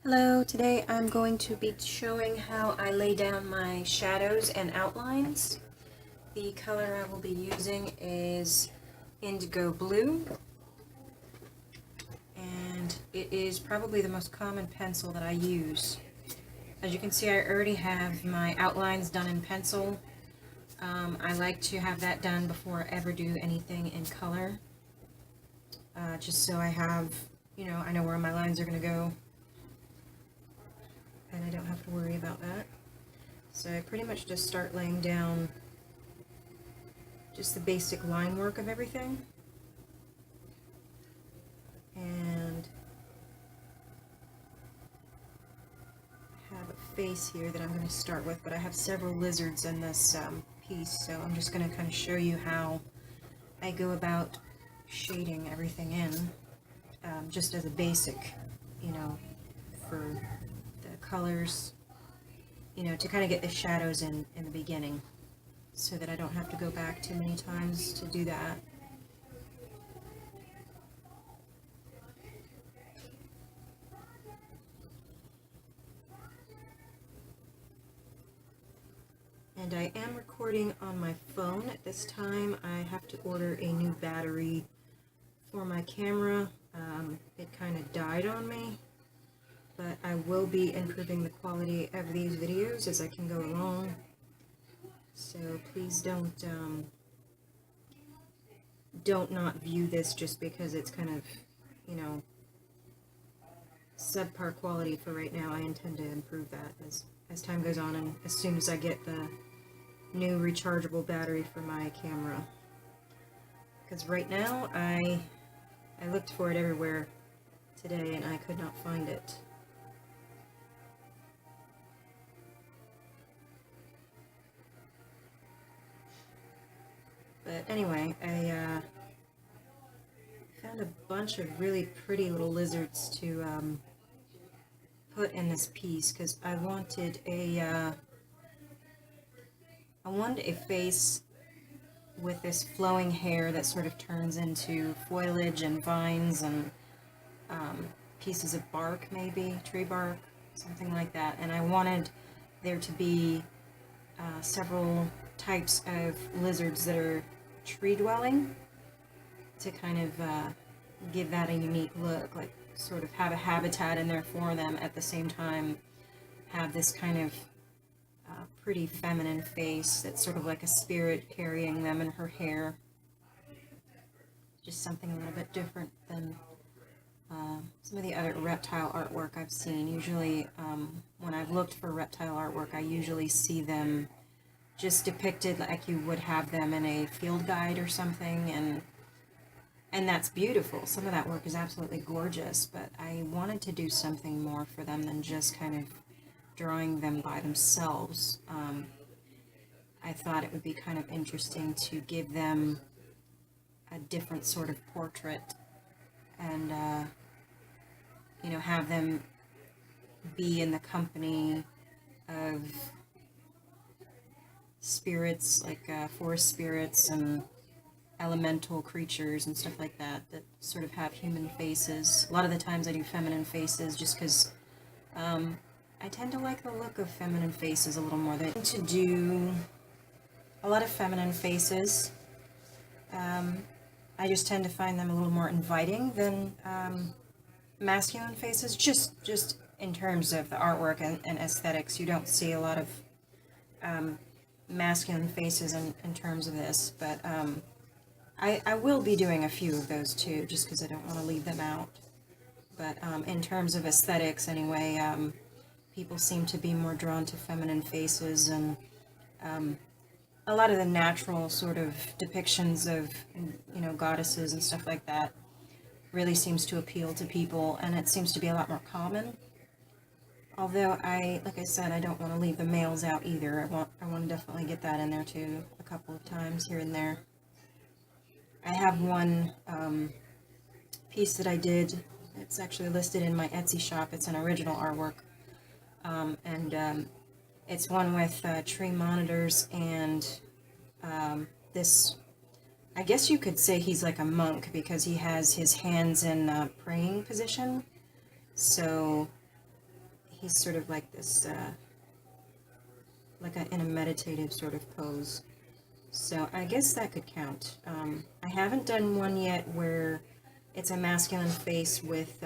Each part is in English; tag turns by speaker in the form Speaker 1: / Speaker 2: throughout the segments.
Speaker 1: Hello, today I'm going to be showing how I lay down my shadows and outlines. The color I will be using is indigo blue, and it is probably the most common pencil that I use. As you can see, I already have my outlines done in pencil. I like to have that done before I ever do anything in color, just so I have, I know where my lines are going to go, and I don't have to worry about that. So I pretty much just start laying down just the basic line work of everything. And I have a face here that I'm going to start with, but I have several lizards in this piece, so I'm just going to kind of show you how I go about shading everything in, just as a basic, for the colors, to kind of get the shadows in the beginning, so that I don't have to go back too many times to do that. And I am recording on my phone at this time. I have to order a new battery for my camera. It kind of died on me, but I will be improving the quality of these videos as I can go along. So please don't not view this just because it's kind of, subpar quality for right now. I intend to improve that as time goes on, and as soon as I get the new rechargeable battery for my camera. Because right now I looked for it everywhere today and I could not find it. But anyway, I found a bunch of really pretty little lizards to put in this piece because I wanted a face with this flowing hair that sort of turns into foliage and vines and pieces of bark, maybe tree bark, something like that. And I wanted there to be several types of lizards that are tree dwelling to kind of give that a unique look, like sort of have a habitat in there for them, at the same time have this kind of pretty feminine face that's sort of like a spirit carrying them in her hair. Just something a little bit different than some of the other reptile artwork I've seen. Usually when I've looked for reptile artwork, I usually see them just depicted like you would have them in a field guide or something, and that's beautiful. Some of that work is absolutely gorgeous, but I wanted to do something more for them than just kind of drawing them by themselves. I thought it would be kind of interesting to give them a different sort of portrait and, have them be in the company of spirits, like forest spirits and elemental creatures and stuff like that, that sort of have human faces. A lot of the times I do feminine faces just because I tend to like the look of feminine faces a little more. They tend to do a lot of feminine faces. I just tend to find them a little more inviting than masculine faces, just in terms of the artwork and aesthetics. You don't see a lot of masculine faces in terms of this, but I will be doing a few of those too, just because I don't want to leave them out. But in terms of aesthetics anyway, people seem to be more drawn to feminine faces, and a lot of the natural sort of depictions of, goddesses and stuff like that really seems to appeal to people, and it seems to be a lot more common. Although like I said, I don't want to leave the males out either. I want to definitely get that in there too, a couple of times here and there. I have one piece that I did. It's actually listed in my Etsy shop. It's an original artwork, and it's one with tree monitors and this. I guess you could say he's like a monk because he has his hands in praying position. So he's sort of like this, in a meditative sort of pose. So I guess that could count. I haven't done one yet where it's a masculine face with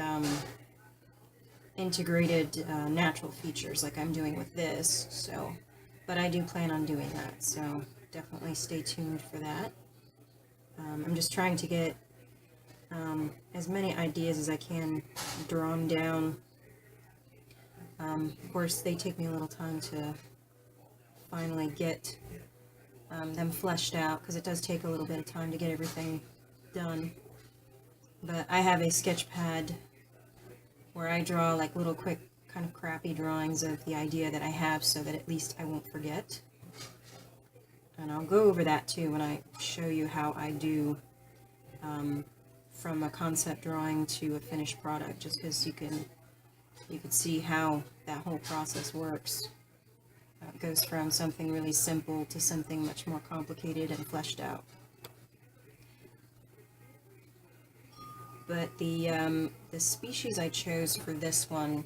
Speaker 1: integrated natural features like I'm doing with this. So, but I do plan on doing that. So definitely stay tuned for that. I'm just trying to get as many ideas as I can drawn down. Of course, they take me a little time to finally get them fleshed out, because it does take a little bit of time to get everything done. But I have a sketch pad where I draw like little quick kind of crappy drawings of the idea that I have, so that at least I won't forget. And I'll go over that too when I show you how I do from a concept drawing to a finished product, just because you can see how that whole process works. It goes from something really simple to something much more complicated and fleshed out. But the species I chose for this one,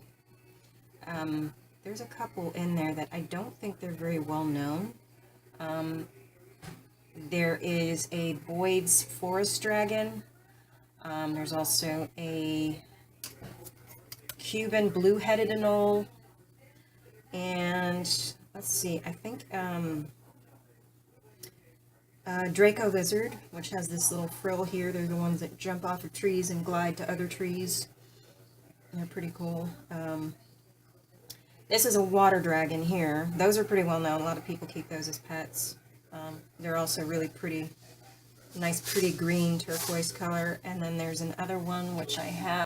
Speaker 1: there's a couple in there that I don't think they're very well known. There is a Boyd's forest dragon. There's also a Cuban blue-headed anole, and let's see, I think Draco lizard, which has this little frill here. They're the ones that jump off of trees and glide to other trees. They're pretty cool. This is a water dragon here. Those are pretty well known. A lot of people keep those as pets. They're also really pretty, nice pretty green turquoise color. And then there's another one which I have.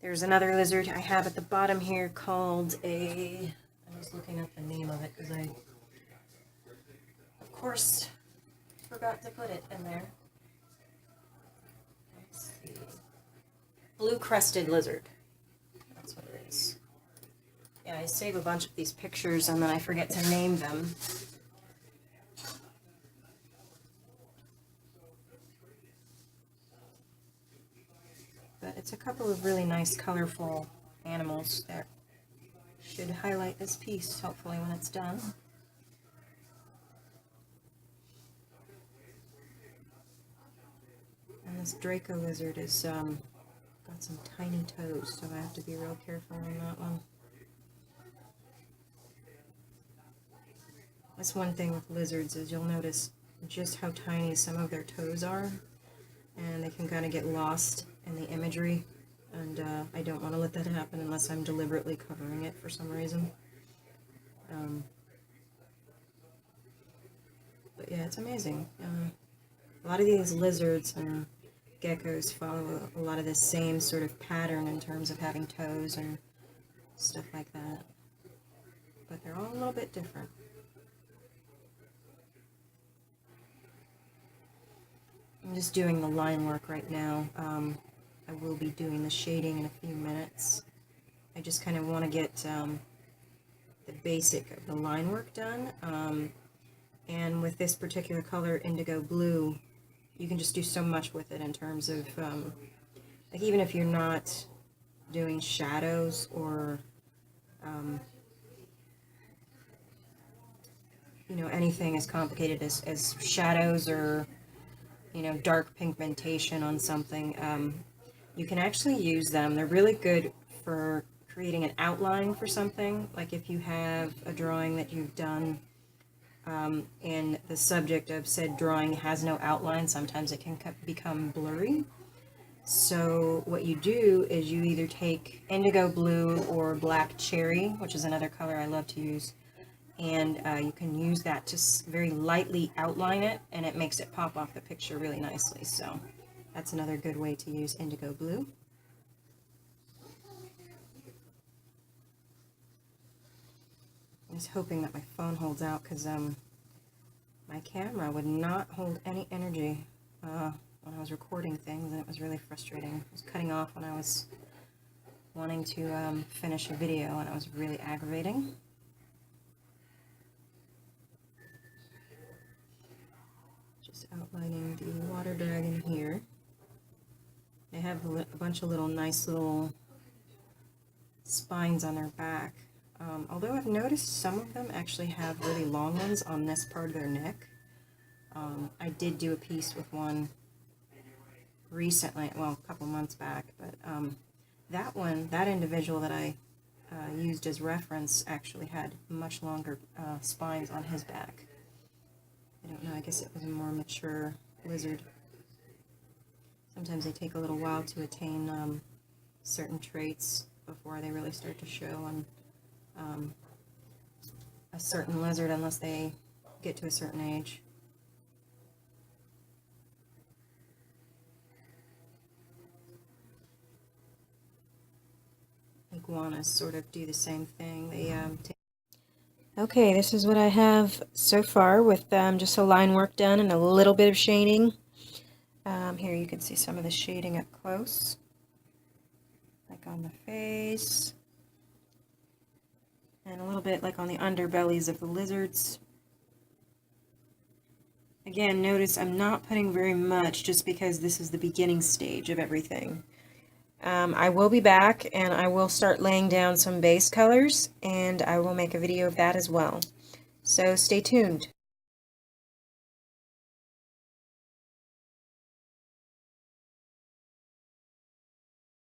Speaker 1: There's another lizard I have at the bottom here called I was looking up the name of it because I, of course, forgot to put it in there. Let's see. Blue-crested lizard. That's what it is. Yeah, I save a bunch of these pictures and then I forget to name them. But it's a couple of really nice, colorful animals that should highlight this piece, hopefully, when it's done. And this Draco lizard is got some tiny toes, so I have to be real careful on that one. That's one thing with lizards, is you'll notice just how tiny some of their toes are, and they can kind of get lost in the imagery, and I don't want to let that happen unless I'm deliberately covering it for some reason. But yeah, it's amazing. A lot of these lizards and geckos follow a lot of the same sort of pattern in terms of having toes and stuff like that, but they're all a little bit different. I'm just doing the line work right now. I will be doing the shading in a few minutes. I just kind of want to get the basic of the line work done. And with this particular color, indigo blue, you can just do so much with it in terms of, like, even if you're not doing shadows or, you know, anything as complicated as shadows or, you know, dark pigmentation on something, you can actually use them. They're really good for creating an outline for something. Like if you have a drawing that you've done and the subject of said drawing has no outline, sometimes it can become blurry. So what you do is you either take indigo blue or black cherry, which is another color I love to use, and you can use that to very lightly outline it, and it makes it pop off the picture really nicely. So that's another good way to use indigo blue. I'm just hoping that my phone holds out, because my camera would not hold any energy when I was recording things, and it was really frustrating. It was cutting off when I was wanting to finish a video, and it was really aggravating. Just outlining the water dragon here. They have a bunch of little nice little spines on their back. Although I've noticed some of them actually have really long ones on this part of their neck. I did do a piece with one recently, well, a couple months back, but that individual that I used as reference actually had much longer spines on his back. I don't know, I guess it was a more mature lizard. Sometimes they take a little while to attain certain traits before they really start to show on a certain lizard, unless they get to a certain age. Iguanas sort of do the same thing. They Okay, this is what I have so far with just a line work done and a little bit of shading. Here you can see some of the shading up close, like on the face, and a little bit like on the underbellies of the lizards. Again, notice I'm not putting very much just because this is the beginning stage of everything. I will be back and I will start laying down some base colors, and I will make a video of that as well. So stay tuned.